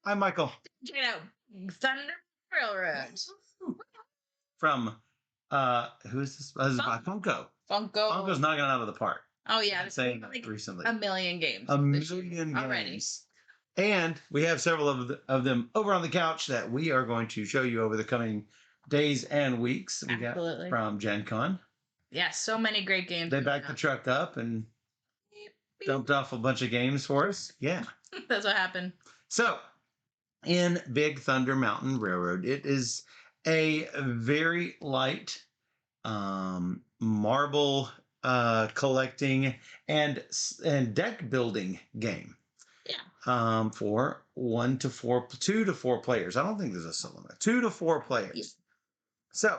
I'm Michael. Check it out. Thunder Railroad. From who is this? This is by Funko. Funko's knocking it out of the park. Oh yeah, I've been saying that recently. a million games. A million already. games. And we have several of them over on the couch that we are going to show you over the coming days and weeks. We got from Gen Con. Yeah, so many great games. They backed the truck up and dumped off a bunch of games for us. Yeah. That's what happened. So, in Big Thunder Mountain Railroad, it is a very light marble collecting and deck building game. Yeah. For 2 to 4 players. I don't think there's a solo limit. 2 to 4 players. So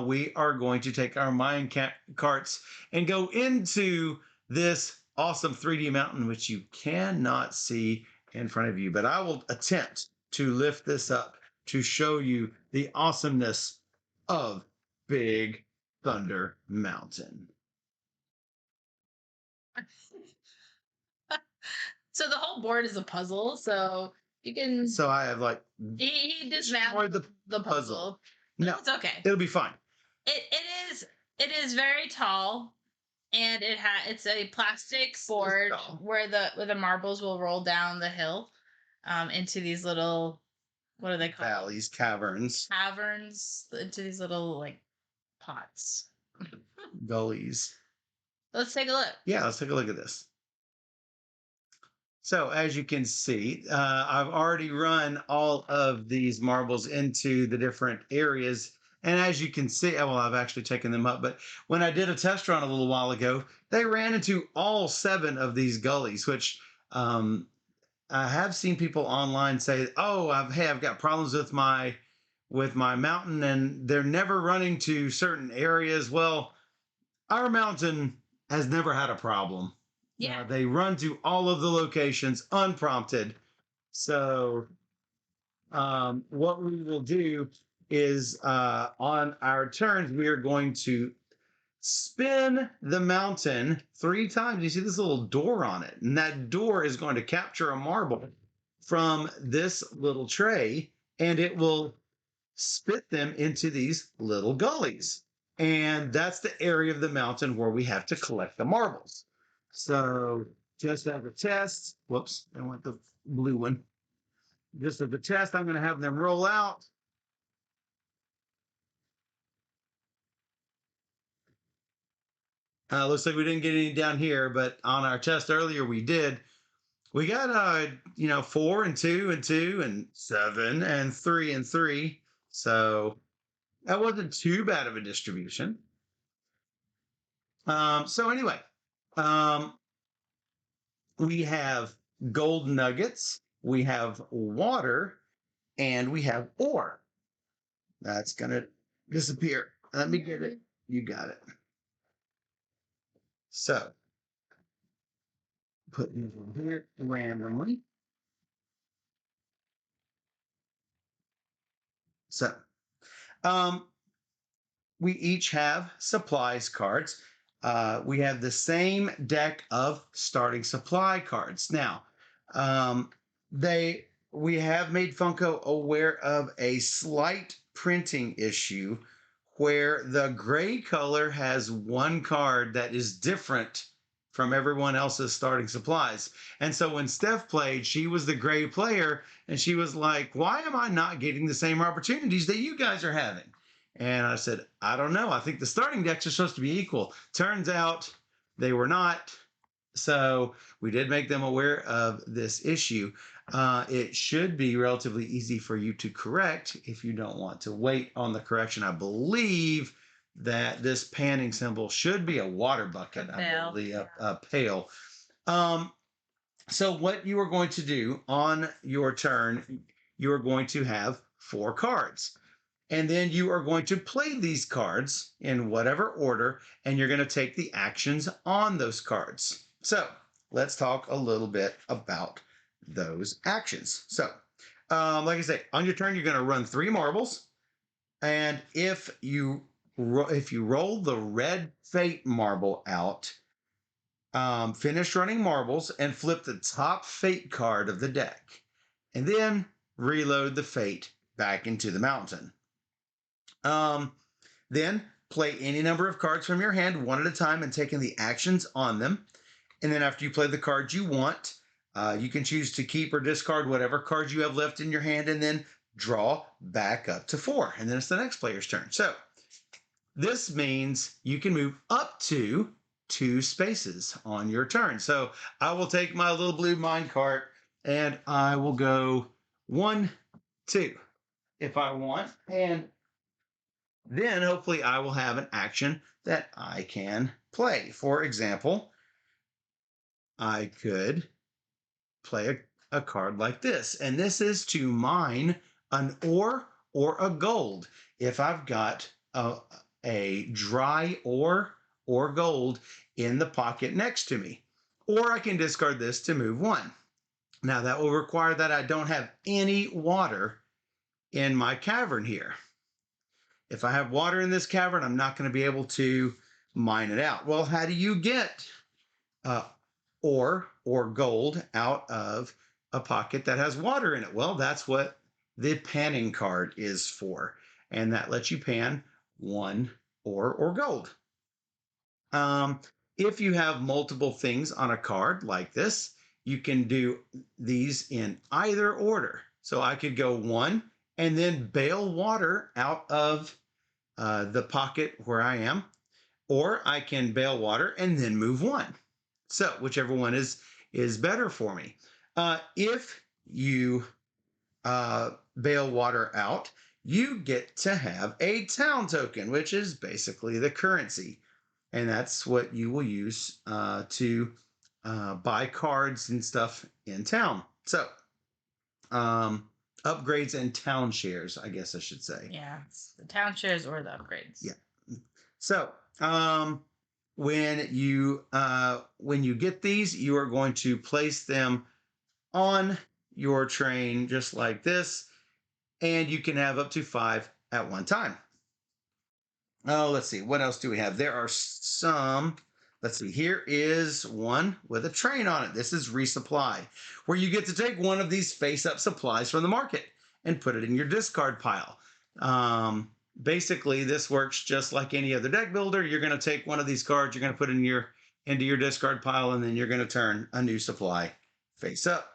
we are going to take our mine carts and go into this awesome 3D mountain, which you cannot see in front of you. But I will attempt to lift this up to show you the awesomeness of Big Thunder Mountain. So the whole board is a puzzle, so you can. So I have like he dismantled the puzzle. No, it's okay. It'll be fine. It is very tall, and it's a plastic board where the marbles will roll down the hill, into these little, what are they called? Valleys, caverns. Into these little like pots. Gullies. Let's take a look. Yeah, let's take a look at this. So as you can see, I've already run all of these marbles into the different areas. And as you can see, well, I've actually taken them up, but when I did a test run a little while ago, they ran into all 7 of these gullies, which I have seen people online say, oh, I've got problems with my mountain and they're never running to certain areas. Well, our mountain has never had a problem. Yeah. They run to all of the locations unprompted. So what we will do is on our turns, we are going to spin the mountain 3 times. You see this little door on it, and that door is going to capture a marble from this little tray, and it will spit them into these little gullies. And that's the area of the mountain where we have to collect the marbles. So just as a test, whoops, I want the blue one. Just as a test, I'm going to have them roll out. Looks like we didn't get any down here, but on our test earlier, we did. We got, 4 and 2 and 2 and 7 and 3 and 3. So that wasn't too bad of a distribution. So anyway, we have gold nuggets, we have water, and we have ore. That's going to disappear. Let me get it. You got it. So, put these in here randomly. So, we each have supplies cards. We have the same deck of starting supply cards. Now, we have made Funko aware of a slight printing issue where the gray color has one card that is different from everyone else's starting supplies. And so when Steph played, she was the gray player, and she was like, why am I not getting the same opportunities that you guys are having? And I said, I don't know. I think the starting decks are supposed to be equal. Turns out they were not. So we did make them aware of this issue. It should be relatively easy for you to correct if you don't want to wait on the correction. I believe that this panning symbol should be a water bucket, a pail. So what you are going to do on your turn, you are going to have 4 cards. And then you are going to play these cards in whatever order, and you're going to take the actions on those cards. So let's talk a little bit about those actions. So like I say, on your turn, you're going to run 3 marbles. And if you roll the red fate marble out, finish running marbles and flip the top fate card of the deck. and then reload the fate back into the mountain. Um, then play any number of cards from your hand one at a time and taking the actions on them. And then after you play the cards you want, you can choose to keep or discard whatever cards you have left in your hand and then draw back up to 4. And then it's the next player's turn. So this means you can move up to 2 spaces on your turn. So I will take my little blue mine cart and I will go 1, 2 if I want. And then hopefully I will have an action that I can play. For example, I could play a card like this. And this is to mine an ore or a gold. If I've got a dry ore or gold in the pocket next to me. Or I can discard this to move 1. Now that will require that I don't have any water in my cavern here. If I have water in this cavern, I'm not going to be able to mine it out. Well, how do you get ore or gold out of a pocket that has water in it? Well, that's what the panning card is for. And that lets you pan 1 ore or gold. If you have multiple things on a card like this, you can do these in either order. So I could go 1 and then bail water out of the pocket where I am, or I can bail water and then move 1. So whichever one is better for me. If you bail water out, you get to have a town token, which is basically the currency. And that's what you will use to buy cards and stuff in town. So upgrades and town shares, I guess I should say. Yeah, it's the town shares or the upgrades. Yeah. So when you get these, you are going to place them on your train just like this, and you can have up to 5 at one time. Oh, let's see. What else do we have? There are some. Let's see. Here is one with a train on it. This is resupply, where you get to take one of these face-up supplies from the market and put it in your discard pile. Basically, this works just like any other deck builder. You're going to take one of these cards, you're going to put it into your discard pile, and then you're going to turn a new supply face up.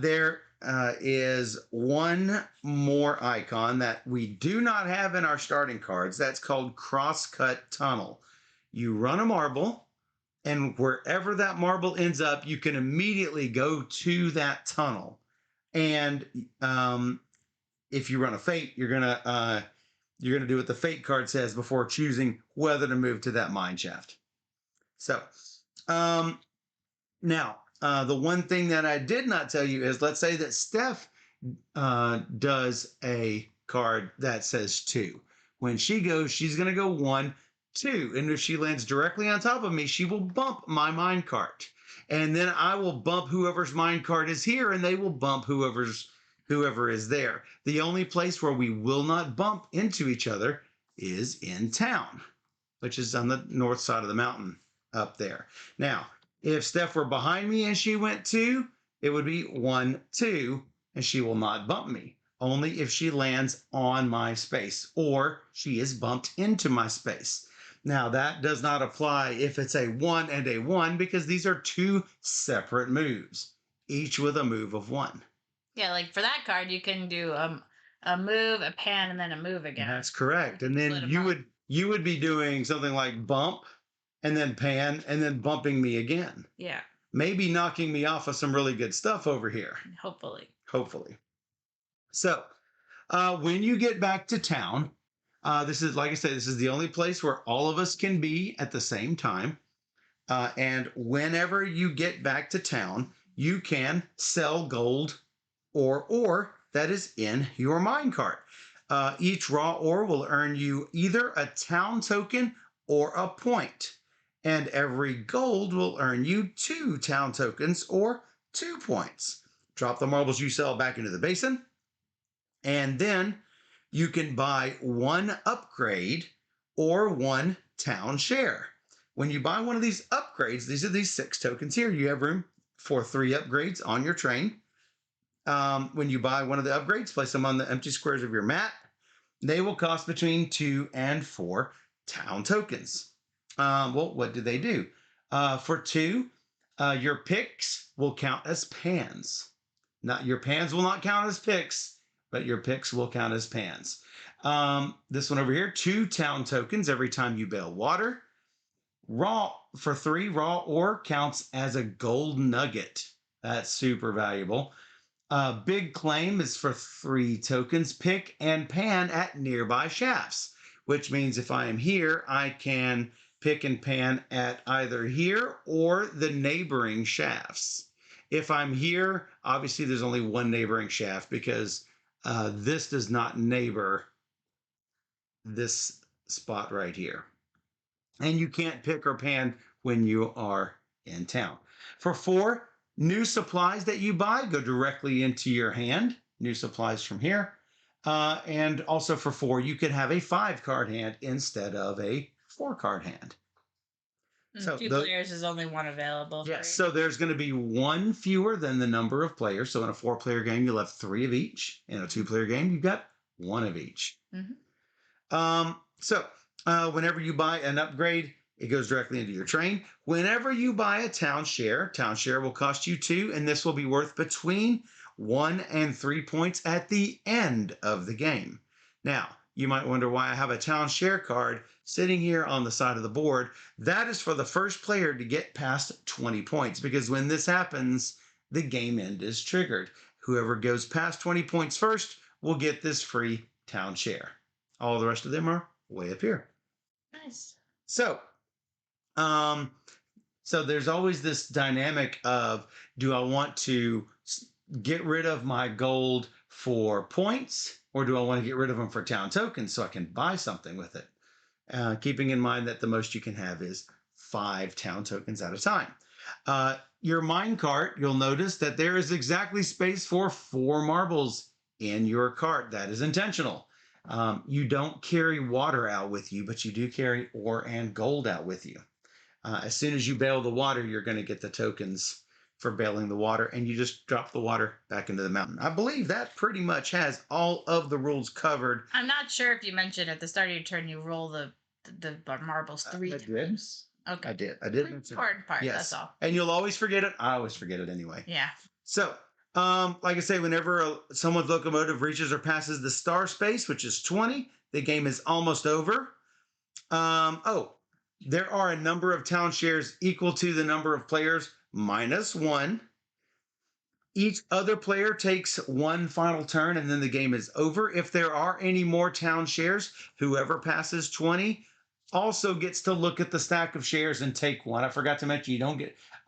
There is one more icon that we do not have in our starting cards. That's called Crosscut Tunnel. You run a marble, and wherever that marble ends up, you can immediately go to that tunnel. And if you run a fate, you're gonna do what the fate card says before choosing whether to move to that mine shaft. So now, the one thing that I did not tell you is, let's say that Steph does a card that says 2. When she goes, she's going to go 1, 2. And if she lands directly on top of me, she will bump my mine cart. And then I will bump whoever's mine cart is here, and they will bump whoever is there. The only place where we will not bump into each other is in town, which is on the north side of the mountain up there. Now, if Steph were behind me and she went 2, it would be 1, 2, and she will not bump me. Only if she lands on my space or she is bumped into my space. Now, that does not apply if it's a 1 and a 1, because these are 2 separate moves, each with a move of 1. Yeah, like for that card, you can do a move, a pan, and then a move again. That's correct. And then you would be doing something like bump, and then pan, and then bumping me again. Yeah. Maybe knocking me off of some really good stuff over here. Hopefully. So, when you get back to town, this is, like I said, this is the only place where all of us can be at the same time. And whenever you get back to town, you can sell gold or ore that is in your minecart. Each raw ore will earn you either a town token or a point. And every gold will earn you 2 town tokens or 2 points. Drop the marbles you sell back into the basin, and then you can buy 1 upgrade or 1 town share. When you buy one of these upgrades, these are these 6 tokens here. You have room for 3 upgrades on your train. When you buy one of the upgrades, place them on the empty squares of your map. They will cost between 2 and 4 town tokens. Well, what do they do? For 2, your picks will count as pans. Not your pans will not count as picks, but your picks will count as pans. This one over here, 2 town tokens every time you bail water. Raw for 3, raw ore counts as a gold nugget. That's super valuable. Big claim is for 3 tokens, pick and pan at nearby shafts, which means if I am here, I can pick and pan at either here or the neighboring shafts. If I'm here, obviously there's only one neighboring shaft because this does not neighbor this spot right here. And you can't pick or pan when you are in town. For 4, new supplies that you buy go directly into your hand. New supplies from here. And also for 4, you can have a 5-card hand instead of a 4-card hand. So 2 players is only 1 available. Yes, so there's going to be 1 fewer than the number of players. So in a 4-player game, you'll have 3 of each. In a 2-player game, you've got 1 of each. Whenever you buy an upgrade, it goes directly into your train. Whenever you buy a town share will cost you 2, and this will be worth between 1 and 3 points at the end of the game. Now, you might wonder why I have a town share card sitting here on the side of the board. That is for the first player to get past 20 points, because when this happens, the game end is triggered. Whoever goes past 20 points first will get this free town share. All the rest of them are way up here. Nice. So there's always this dynamic of, do I want to get rid of my gold for points, or do I want to get rid of them for town tokens so I can buy something with it? Keeping in mind that the most you can have is 5 town tokens at a time. Your mine cart, you'll notice that there is exactly space for 4 marbles in your cart. That is intentional. You don't carry water out with you, but you do carry ore and gold out with you. As soon as you bail the water, you're going to get the tokens for bailing the water, and you just drop the water back into the mountain. I believe that pretty much has all of the rules covered. I'm not sure if you mentioned at the start of your turn you roll the marbles 3 times. Okay. I did. Important part, yes. That's all. And you'll always forget it. I always forget it anyway. Yeah. So, like I say, whenever someone's locomotive reaches or passes the star space, which is 20, the game is almost over. There are a number of town shares equal to the number of players minus 1. Each other player takes 1 final turn, and then the game is over. If there are any more town shares, whoever passes 20 also gets to look at the stack of shares and take 1. I forgot to mention,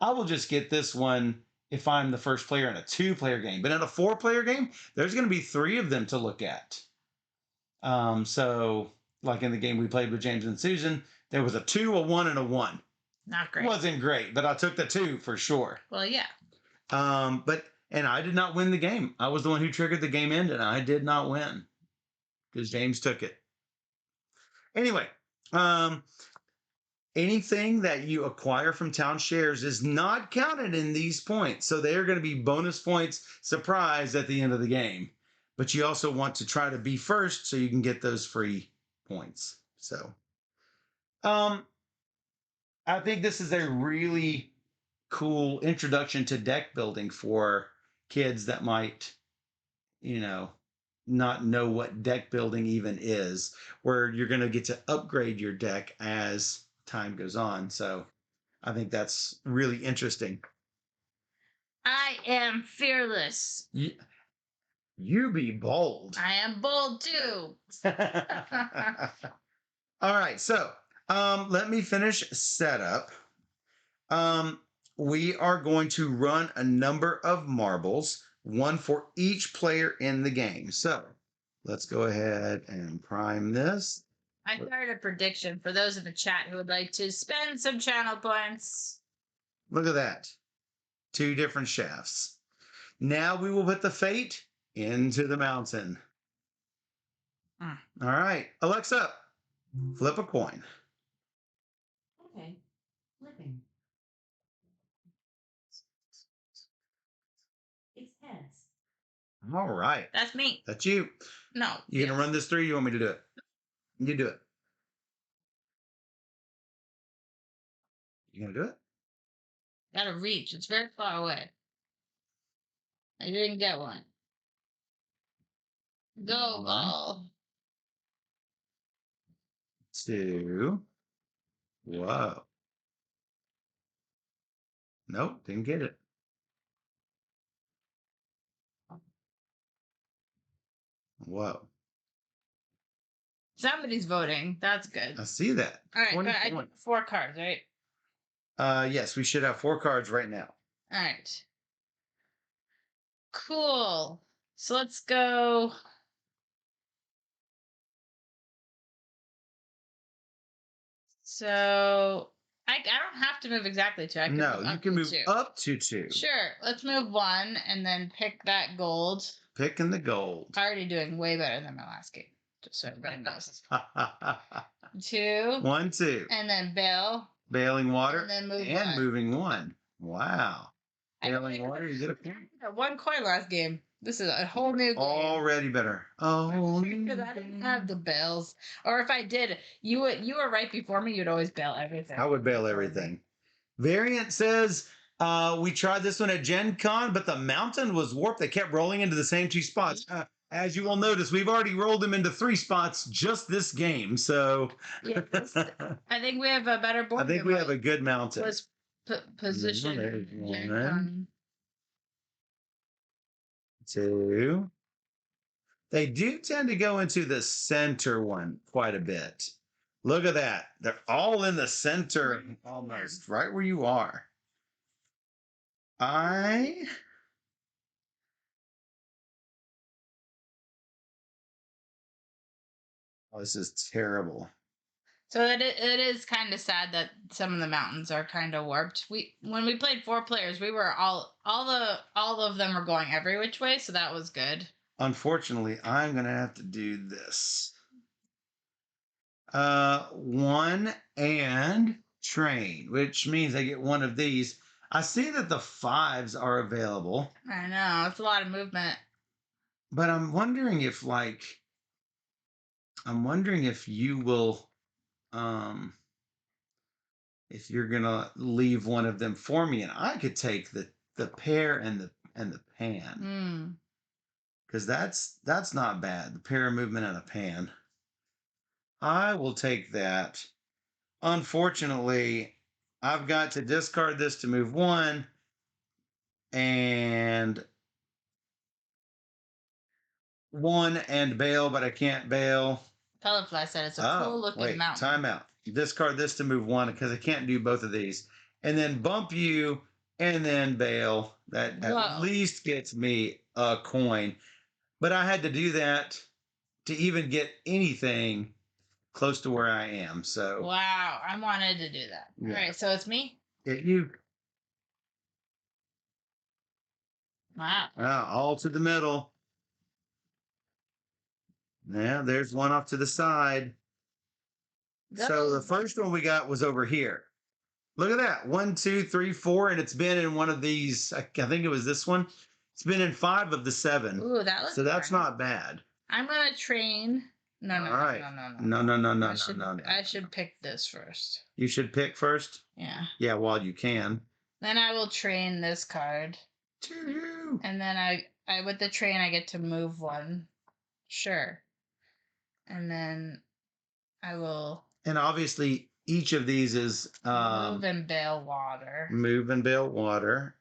I will just get this one if I'm the first player in a 2-player game. But in a 4-player game, there's going to be 3 of them to look at. So like in the game we played with James and Susan, there was a 2, a 1, and a 1. Not great. Wasn't great, but I took the 2 for sure. Well, yeah. And I did not win the game. I was the one who triggered the game end, and I did not win because James took it. Anyway, anything that you acquire from town shares is not counted in these points. So they are going to be bonus points, surprise, at the end of the game. But you also want to try to be first so you can get those free points. So, I think this is a really cool introduction to deck building for kids that might, not know what deck building even is, where you're going to get to upgrade your deck as time goes on. So I think that's really interesting. I am fearless. You be bold. I am bold too. All right, so let me finish setup. We are going to run a number of marbles, 1 for each player in the game. So let's go ahead and prime this. I started a prediction for those in the chat who would like to spend some channel points. Look at that. 2 different shafts. Now we will put the fate into the mountain. All right, Alexa, flip a coin. Okay, flipping. All right. That's me. That's you. No. You gonna run this through? You want me to do it? You do it. You gonna do it? Gotta reach. It's very far away. I didn't get one. Go, One, ball. 2. Whoa. Nope, didn't get it. Whoa. Somebody's voting. That's good. I see that. All right, 20 but I points. got 4 cards, right? Yes, we should have 4 cards right now. All right. Cool. So let's go. So I don't have to move exactly 2. I can No, move you up can to move 2. up to 2. Sure. Let's move 1 and then pick that gold. Picking the gold. Already doing way better than my last game. Just so everybody knows. 2. 1, 2. And then bail. Bailing water And then move and 1. moving 1. Wow. Bailing water, you get a point. I got 1 coin last game. This is a whole new game. Already better. Oh, Because I didn't have the bails. Or if I did, you were right before me. You'd always bail everything. I would bail everything. Variant says, we tried this one at Gen Con, but the mountain was warped. They kept rolling into the same 2 spots. As you will notice, we've already rolled them into 3 spots just this game. So Yeah, I think we have a better board. I think we have a good mountain. Was position. There's Gen one. Con. 2. They do tend to go into the center one quite a bit. Look at that. They're all in the center almost, right where you are. Oh, this is terrible. So it is kind of sad that some of the mountains are kind of warped. When we played 4 players, we were all of them were going every which way, so that was good. Unfortunately, I'm gonna have to do this. 1 and train, which means I get 1 of these. I see that the 5s are available, I know it's a lot of movement. but I'm wondering if you will if you're gonna leave 1 of them for me, and I could take the pear and the pan. Because that's not bad. The pear movement and a pan. I will take that. Unfortunately, I've got to discard this to move 1, and 1 and bail, but I can't bail. Colorfly said it's a cool looking mountain. Time out. Discard this to move 1 because I can't do both of these. And then bump you and then bail. That at least gets me a coin. But I had to do that to even get anything close to where I am. So wow, I wanted to do that. Yeah. All right, so it's me. You. Wow. All to the middle. Yeah, there's 1 off to the side. So the first one we got was over here. Look at that. 1, 2, 3, 4, and it's been in one of these. I think it was this one. It's been in 5 of the 7. Ooh, that looks. So that's not bad. I'm gonna train. No. I should pick this first. You should pick first. Yeah. Yeah, while you can. Then I will train this card. To you. And then I with the train I get to move 1. Sure. And then I will. And obviously, each of these is move and bail water. Move and bail water.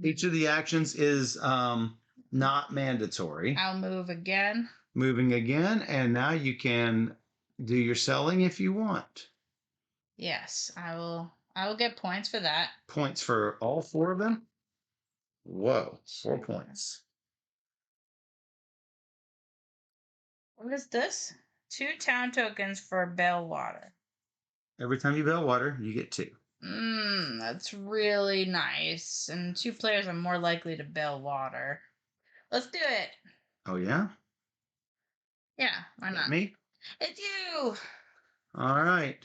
Each of the actions is not mandatory. I'll move again. Moving again, and now you can do your selling if you want. Yes, I will. I will get points for that. Points for all 4 of them? Whoa, 4 points. What is this? 2 town tokens for bail water. Every time you bail water, you get 2. That's really nice. And 2 players are more likely to bail water. Let's do it. Oh, yeah? Yeah, why not? Me? It's you. All right.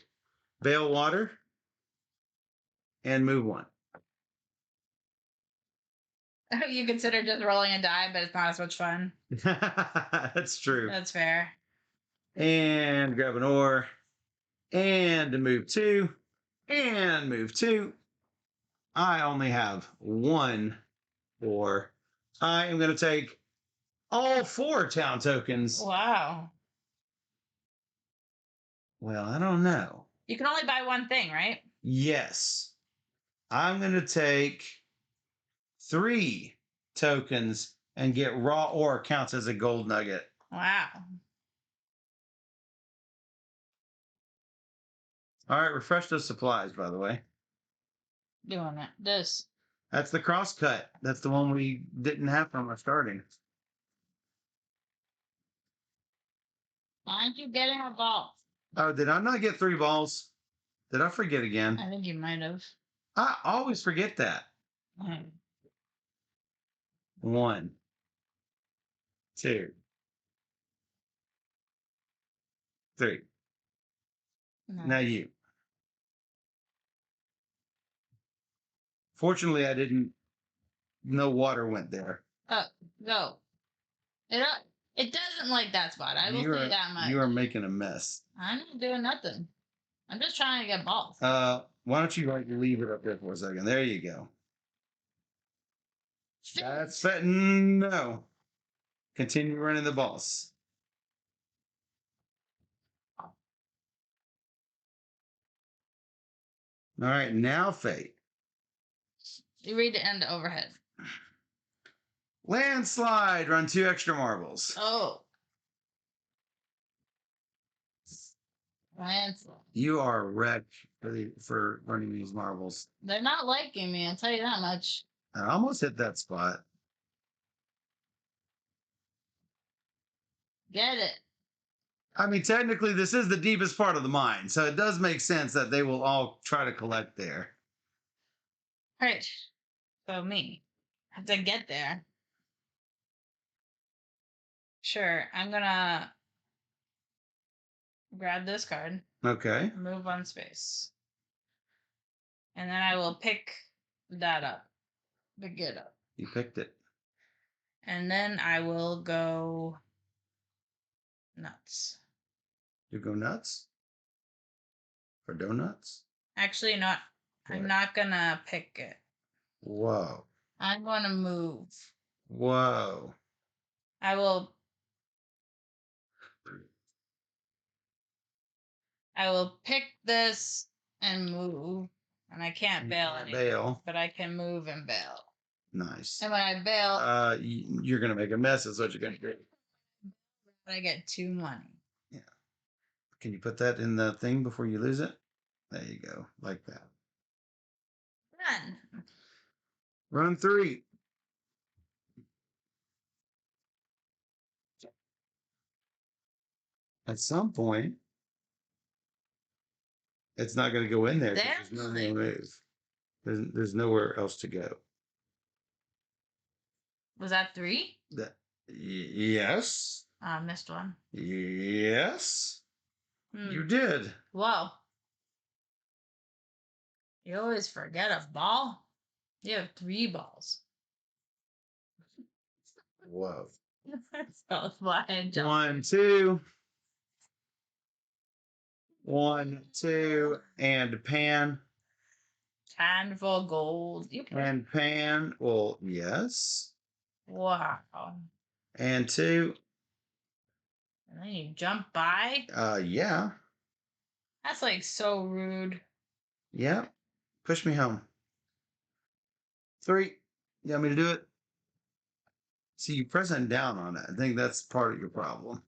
Bail water and move 1. You consider just rolling a die, but it's not as much fun. That's true. That's fair. And grab an ore. And to move 2. And move 2. I only have 1 ore. I am going to take all 4 town tokens. Wow. Well, I don't know. You can only buy one thing, right? Yes. I'm going to take 3 tokens and get raw ore counts as a gold nugget. Wow. All right, refresh those supplies, by the way. Doing it. This. That's the crosscut. That's the one we didn't have from our starting. Why aren't you getting a ball? Oh, did I not get 3 balls? Did I forget again? I think you might have. I always forget that. 1, 2, 3. No. Now you. Fortunately, I didn't. No water went there. Oh, go. It doesn't like that spot. I will say that much. You are making a mess. I'm not doing nothing. I'm just trying to get balls. Why don't you leave it up there for a second? There you go. That's fit. No. Continue running the balls. All right, now fate. You read the end overhead. Landslide. Run 2 extra marbles. Oh. Landslide. You are a wreck for running these marbles. They're not liking me, I'll tell you that much. I almost hit that spot. Get it. I mean, technically, this is the deepest part of the mine, so it does make sense that they will all try to collect there. Right. So me. I have to get there. Sure. I'm gonna grab this card. Okay. Move one space. And then I will pick that up. Pick it up. You picked it. And then I will go nuts. You go nuts? For donuts? Actually, not. What? I'm not gonna pick it. Whoa. I'm gonna move. Whoa. I will pick this and move. And I can't bail anymore. Bail. But I can move and bail. Nice. And when I bail, you're gonna make a mess. Is what you're gonna do. I get 2 money. Yeah. Can you put that in the thing before you lose it? There you go, like that. Run. Run 3. At some point, it's not going to go in there because there's no more move. There's nowhere else to go. Was that 3? Yes. I missed one. Yes. You did. Whoa. You always forget a ball. You have 3 balls. Whoa. So why I jumped. 1, 2. 1, 2, and pan. Handful gold. And pan. Well, yes. Wow. And 2. And then you jump by? Yeah. That's like so rude. Yeah. Push me home. 3. You want me to do it? See, you pressing down on it. I think that's part of your problem.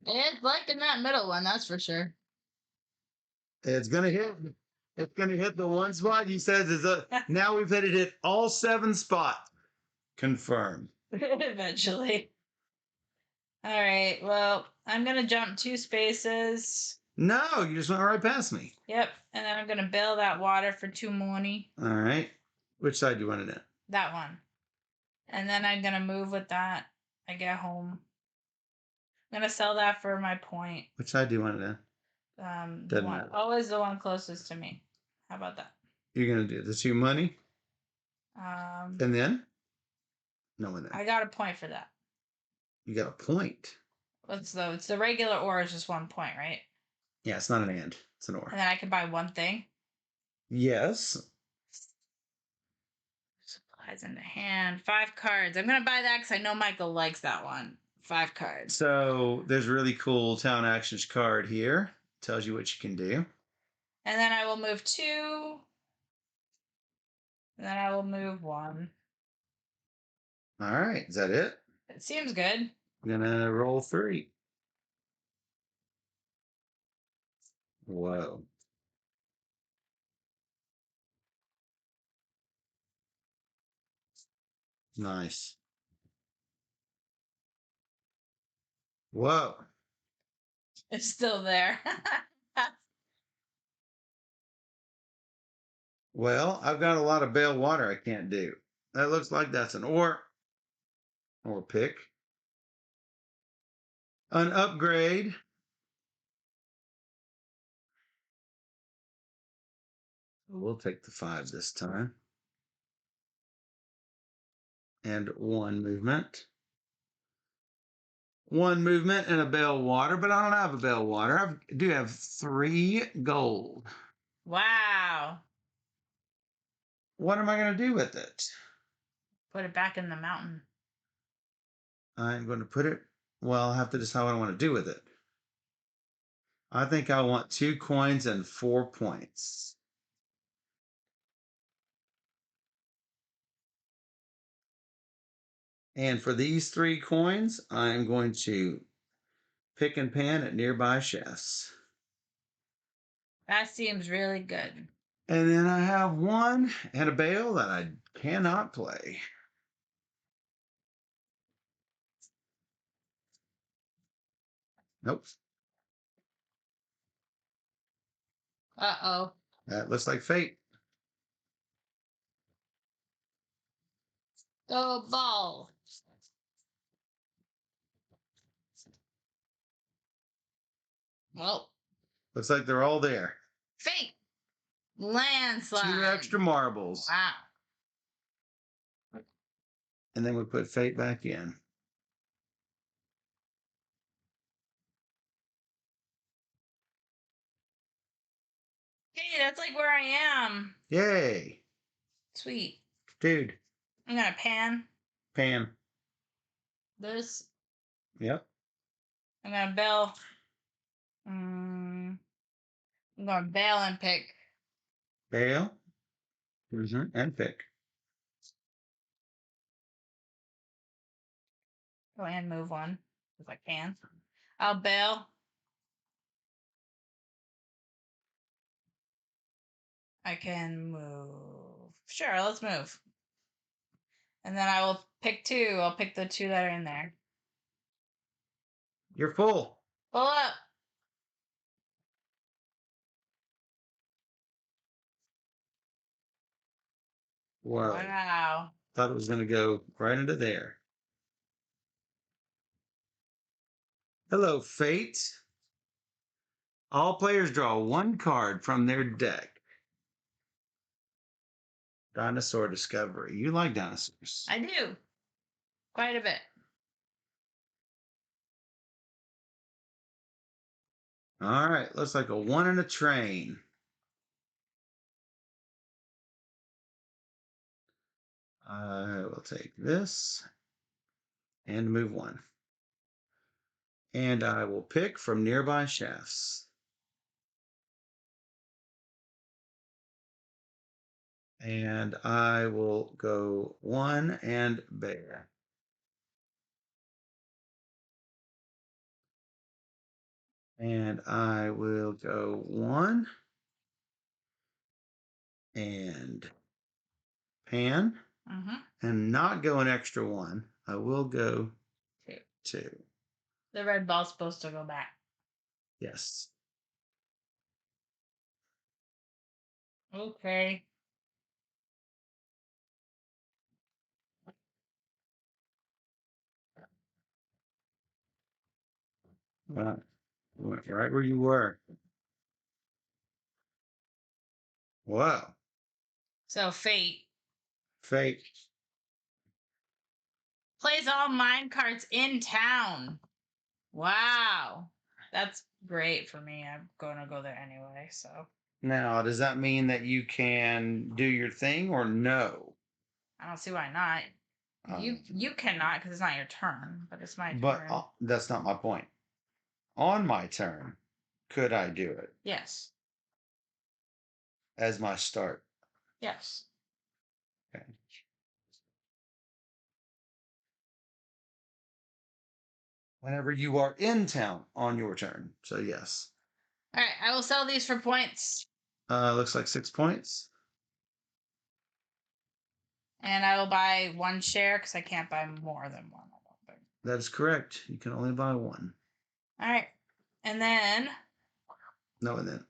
It's like in that middle one, that's for sure. It's gonna hit. It's gonna hit the one spot. He says is now we've hit all 7 spots. Confirmed. Eventually. All right. Well, I'm gonna jump 2 spaces. No, you just went right past me. Yep. And then I'm gonna bail that water for 2 money. All right. Which side do you want it in? That one. And then I'm gonna move with that. I get home. I'm gonna sell that for my point. Which side do you want it in? Always the one closest to me. How about that? You're gonna do the 2 money, and then no, and then I got a point for that. you got a point. It's the regular or is just 1 point, right? Yeah, it's not an and. It's an or. And then I can buy one thing. Yes. Supplies in the hand. 5 cards. I'm gonna buy that because I know Michael likes that one. 5 cards. So there's a really cool town actions card here. Tells you what you can do. And then I will move 2. And then I will move 1. All right. Is that it? It seems good. I'm gonna roll 3. Whoa. Nice. Whoa. It's still there. Well, I've got a lot of bale water I can't do. That looks like that's an or pick. An upgrade. We'll take the 5 this time. And 1 movement. 1 movement and a bale water, but I don't have a bale water. I do have 3 gold. Wow. What am I going to do with it? Put it back in the mountain. I'm going to put it, well, I'll have to decide what I want to do with it. I think I want 2 coins and 4 points. And for these 3 coins, I'm going to pick and pan at nearby chefs. That seems really good. And then I have 1 and a bale that I cannot play. Nope. Uh-oh. That looks like fate. Go ball. Well, Looks like they're all there. fake. Landslide. 2 extra marbles. Wow. And then we put fate back in. Hey, that's like where I am. Yay. Sweet. Dude. I'm gonna pan this. Yep. I'm gonna bail. I'm gonna bail and pick. Bale. And pick. Go and move 1 if I can. I'll bail. I can move. Sure, let's move. And then I will pick 2. I'll pick the 2 that are in there. You're full. Pull up. Whoa. Wow. Thought it was going to go right into there. Hello, fate. All players draw 1 card from their deck. Dinosaur discovery. You like dinosaurs. I do. Quite a bit. All right. Looks like a 1 and a train. I will take this and move 1. And I will pick from nearby shafts. And I will go 1 and bear. And I will go 1 and pan and not go an extra 1. I will go 2. The red ball's supposed to go back. Yes. Okay. Right where you were. Wow. So fate. Fate. Plays all mine carts in town. Wow. That's great for me. I'm going to go there anyway, so. Now, does that mean that you can do your thing or no? I don't see why not. You cannot because it's not your turn, but it's my But turn. that's not my point. On my turn, could I do it Yes. as my start? Yes. Okay. Whenever you are in town on your turn. So yes. All right. I will sell these for points. Looks like 6 points. And I will buy one share because I can't buy more than one. I don't think. That is correct. You can only buy one. All right. And then No, and then.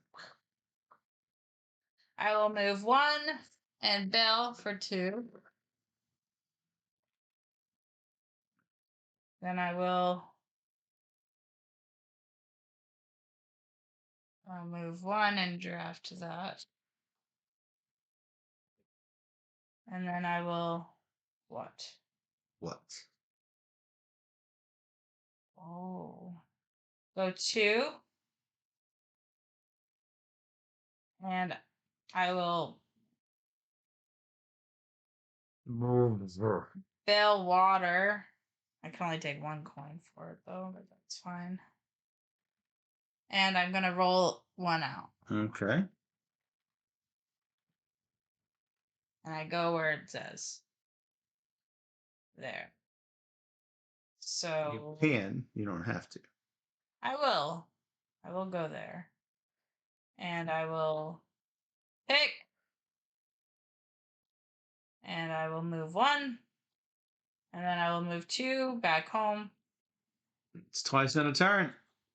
I will move one and Bill for 2. Then I'll move 1 and draft that. And then I will what? What? Oh. Go 2. And I will bail water. I can only take 1 coin for it though, but that's fine. And I'm gonna roll 1 out. Okay. And I go where it says. There. So You can. You don't have to. I will. I will go there. And I will pick. And I will move 1. And then I will move 2 back home. It's twice in a turn. What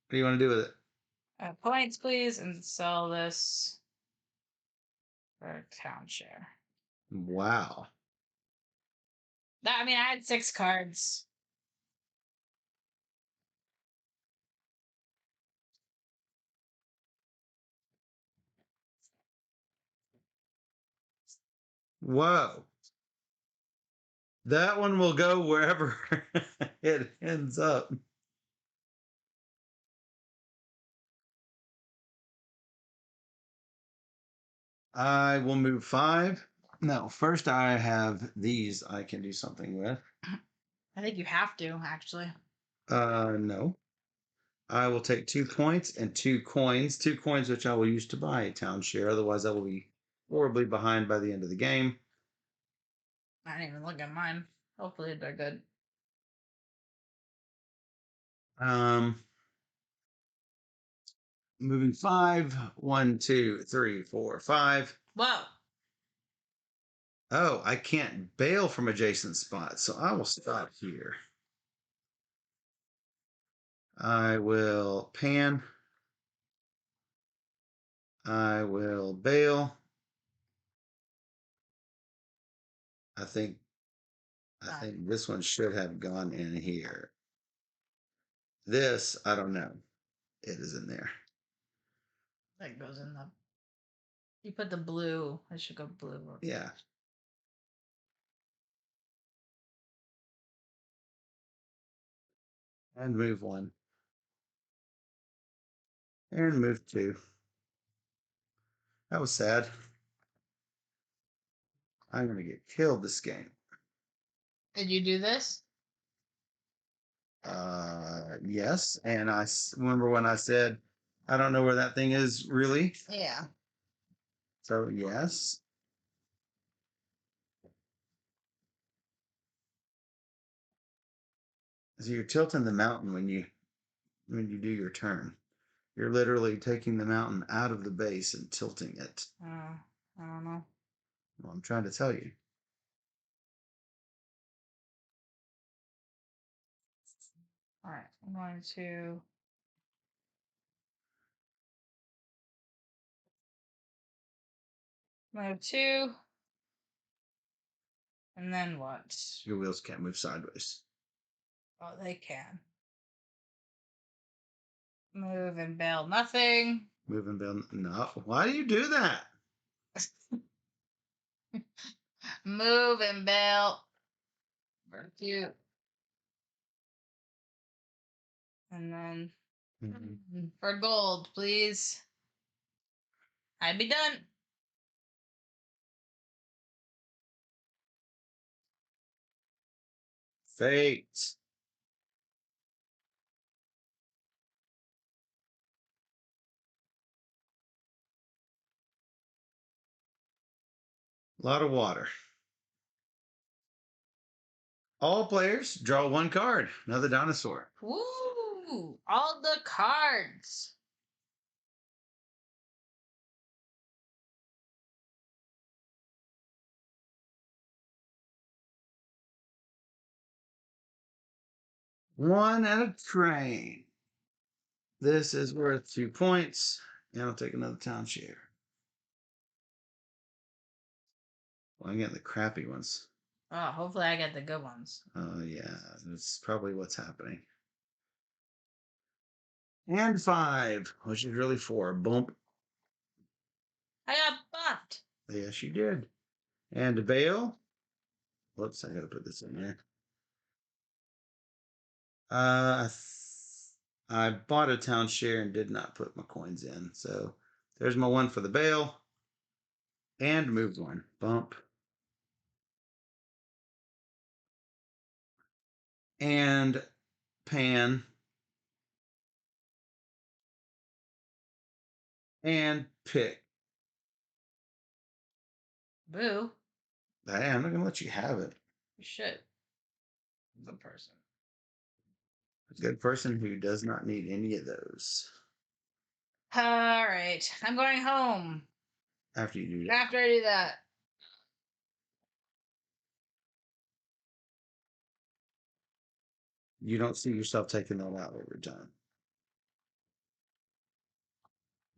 do you want to do with it? Points, please, and sell this for town share. Wow. I mean, I had 6 cards. Whoa. That one will go wherever it ends up. I will move 5. No, first I have these I can do something with. I think you have to, actually. No. I will take 2 points and 2 coins. 2 coins which I will use to buy a town share. Otherwise, I will be horribly behind by the end of the game. I didn't even look at mine. Hopefully they're good. Moving 5. 1, 2, 3, 4, 5. Whoa. Oh, I can't bail from adjacent spots, so I will stop here. I will pan. I will bail. I think this one should have gone in here. This, I don't know. It is in there. That goes in the. You put the blue. It should go blue. Yeah. And move 1. And move 2. That was sad. I'm going to get killed this game. Did you do this? Yes. And I remember when I said, I don't know where that thing is really. Yeah. So, yes. So you're tilting the mountain when you do your turn. You're literally taking the mountain out of the base and tilting it. I don't know. Well, I'm trying to tell you. All right. I'm going to. Move 2. And then what? Your wheels can't move sideways. Oh, they can. Move and bail nothing. Move and build. No. Why do you do that? Move and bail. Very cute. And then for gold, please. I'd be done. Fate. A lot of water. All players draw one card. Another dinosaur. Woo! All the cards. One and a train. This is worth 2 points. And I'll take another town share. Well, I'm getting the crappy ones. Oh, hopefully I get the good ones. Oh, yeah. That's probably what's happening. And 5, which is really 4. Bump. I got buffed. Yes, you did. And a bail. Whoops, I got to put this in there. I bought a town share and did not put my coins in. So there's my one for the bail. And moved one. Bump. And pan. And pick. Boo. Hey, I'm not going to let you have it. You should. The person. A good person who does not need any of those. All right. I'm going home. After you do that. After I do that. You don't see yourself taking that out every time.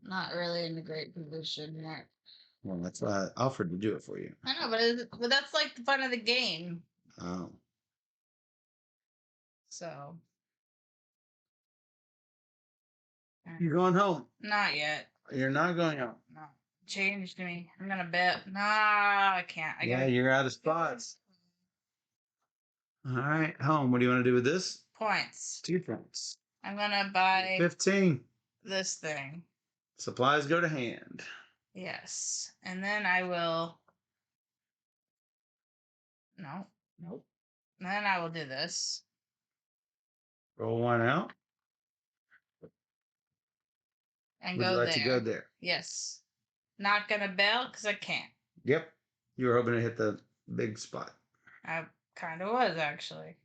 Not really in a great position yet. Well, that's why I offered to do it for you. I know, but that's like the fun of the game. Oh. So. You're going home. Not yet. You're not going home. No. Changed me. I'm gonna bet. Nah, I can't. You're out of spots. All right, home. What do you want to do with this? Points. 2 points. I'm gonna buy 15. this thing. Supplies go to hand. Yes. And then I will. No. Nope. Then I will do this. Roll one out. And Would go you like there. to go there? Yes. Not gonna bail because I can't. Yep. You were hoping to hit the big spot. I kind of was actually.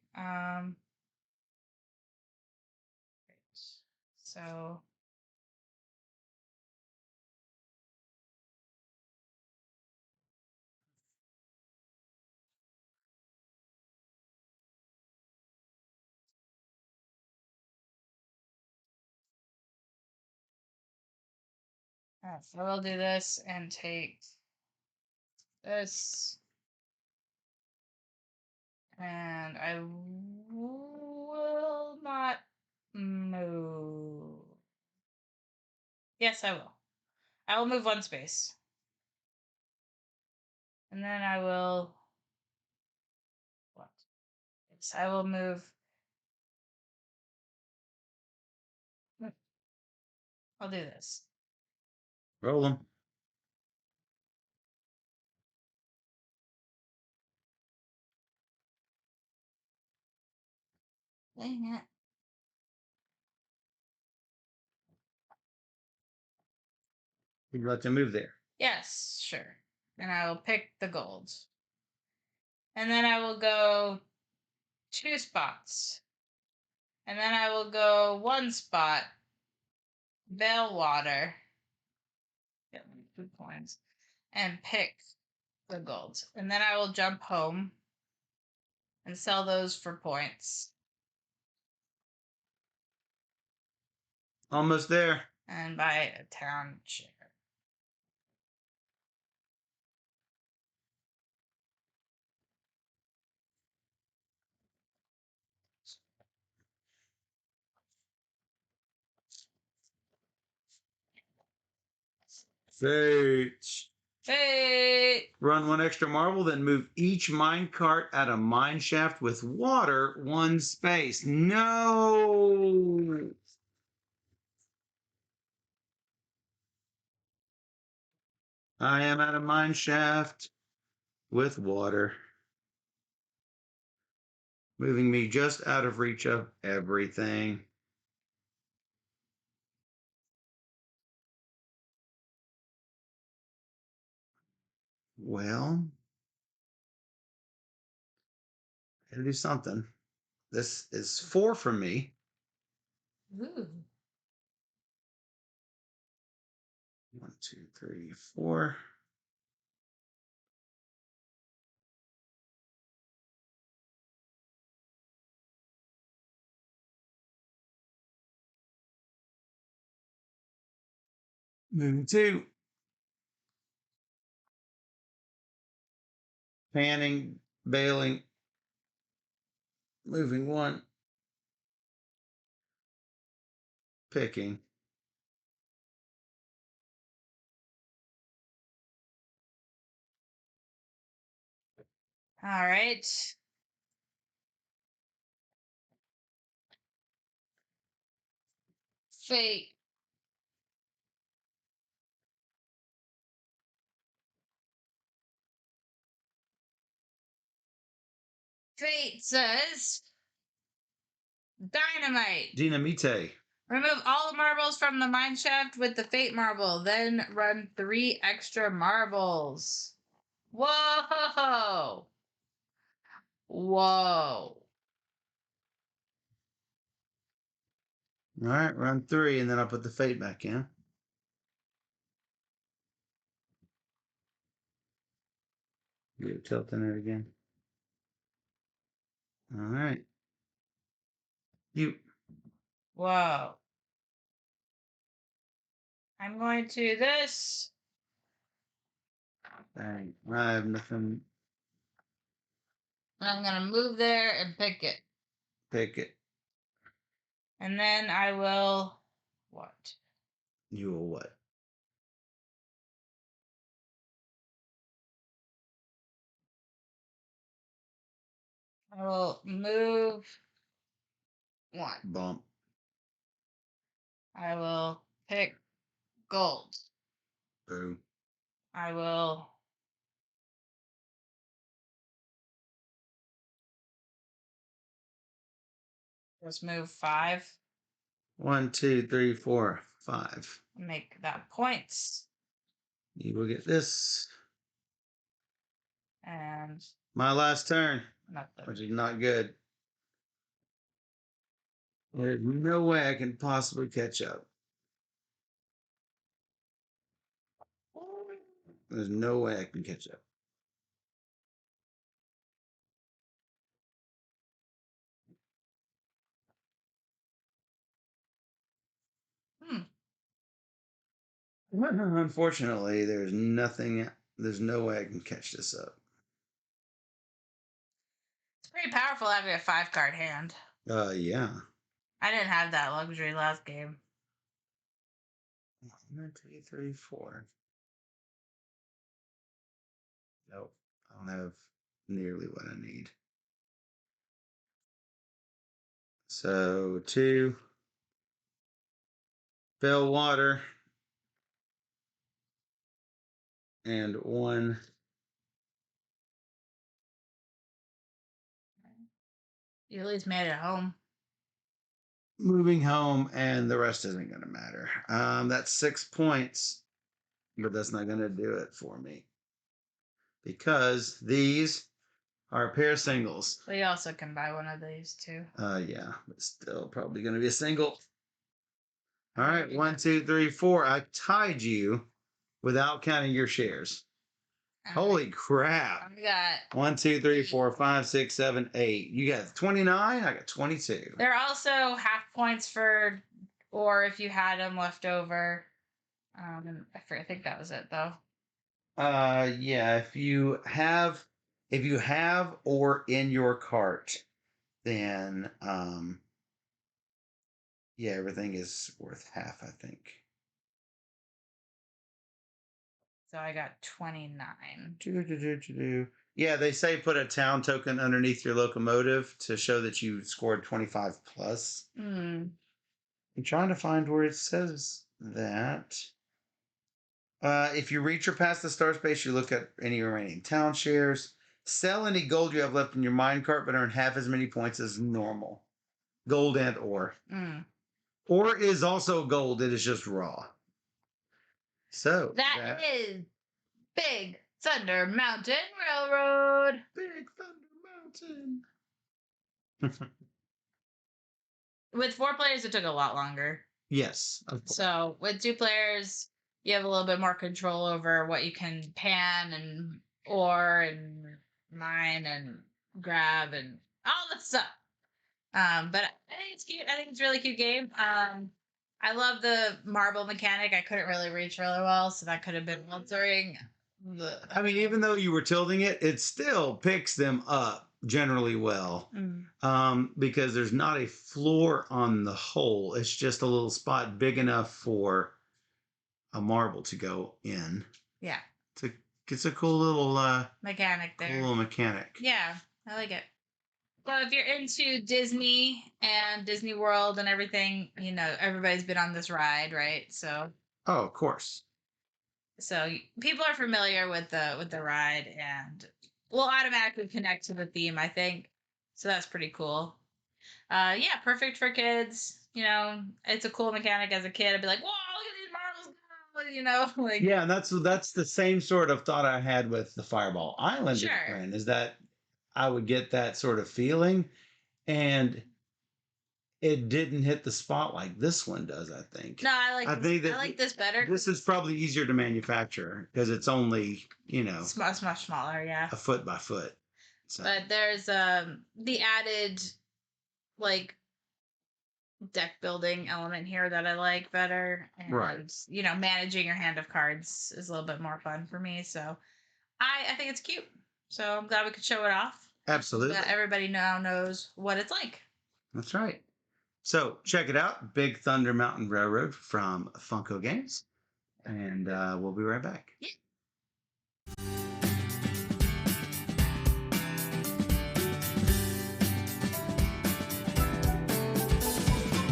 So. So we'll do this and take this. And I will not move. Yes, I will. I will move one space. And then I will. What? Yes, I will move. I'll do this. Roll them. Dang it. Would you like to move there? Yes, sure. And I will pick the gold. And then I will go 2 spots. And then I will go 1 spot. Bellwater. Get 2 points. And pick the gold. And then I will jump home and sell those for points. Almost there. And buy a town share. Fate. Fate. Run one extra marble, then move each mine cart at a mine shaft with water one space. No! I am at a mine shaft with water, moving me just out of reach of everything. Well, gotta do something. This is 4 for me. Ooh. 1, 2, 3, 4. Moving 2. Panning, bailing, moving 1, picking. All right. Fate. Fate says dynamite. Dynamite. Remove all the marbles from the mine shaft with the fate marble. Then run 3 extra marbles. Whoa! Whoa. All right, run 3, and then I'll put the fate back in. You're tilting it again. All right. You. Whoa. I'm going to this. Dang. I have nothing. I'm going to move there and pick it. Pick it. And then I will. What? You will what? I will move 1. Bump. I will pick gold. Boo. I will. Just move 5. 1, 2, 3, 4, 5. Make that points. You will get this. And My last turn, nothing. which is not good. There's no way I can possibly catch up. There's no way I can catch up. Unfortunately, there's nothing. There's no way I can catch this up. It's pretty powerful having a 5-card hand. Yeah. I didn't have that luxury last game. 1, 2, 3, 4. Nope. I don't have nearly what I need. So 2. Fill water. And 1. You at least made it home. Moving home, and the rest isn't going to matter. That's 6 points, but that's not going to do it for me because these are a pair of singles. But you also can buy one of these too. Yeah, but still probably going to be a single. All right, 1, 2, 3, 4. I tied you without counting your shares. Holy crap! I got 1, 2, 3, 4, 5, 6, 7, 8. You got 29. I got 22. There are also half points for, or if you had them left over. I think that was it though. Yeah. If you have or in your cart, then yeah, everything is worth half. I think. So I got 29. Yeah, they say put a town token underneath your locomotive to show that you scored 25 plus. Hmm. I'm trying to find where it says that. If you reach or pass the star space, you look at any remaining town shares. Sell any gold you have left in your minecart, but earn half as many points as normal. Gold and ore. Mm. Ore is also gold. It is just raw. So That is Big Thunder Mountain Railroad. Big Thunder Mountain. With 4 players, it took a lot longer. Yes, of course. So with 2 players, you have a little bit more control over what you can pan and ore and mine and grab and all that stuff. But I think it's cute. I think it's a really cute game. I love the marble mechanic. I couldn't really reach really well, so that could have been altering. I mean, even though you were tilting it, it still picks them up generally well. Because there's not a floor on the hole. It's just a little spot big enough for a marble to go in. Yeah. It's a cool little mechanic there. Cool little mechanic. Yeah, I like it. So if you're into Disney and Disney World and everything, you know, everybody's been on this ride, right? So Oh, of course. So people are familiar with the ride and will automatically connect to the theme, I think. So that's pretty cool. Yeah, perfect for kids. You know, it's a cool mechanic as a kid. I'd be like, whoa, look at these marbles go, you know, like Yeah, and that's the same sort of thought I had with the Fireball Island sure. friend, is that I would get that sort of feeling, and it didn't hit the spot like this one does, I think. No, I think that I like this better. This is probably easier to manufacture because it's only, It's much smaller, yeah. a foot by foot. So. But there's the added like deck building element here that I like better. And Right. you know, managing your hand of cards is a little bit more fun for me. So I think it's cute. So I'm glad we could show it off. Absolutely. That everybody now knows what it's like. That's right. So check it out, Big Thunder Mountain Railroad from Funko Games, and we'll be right back. Yeah.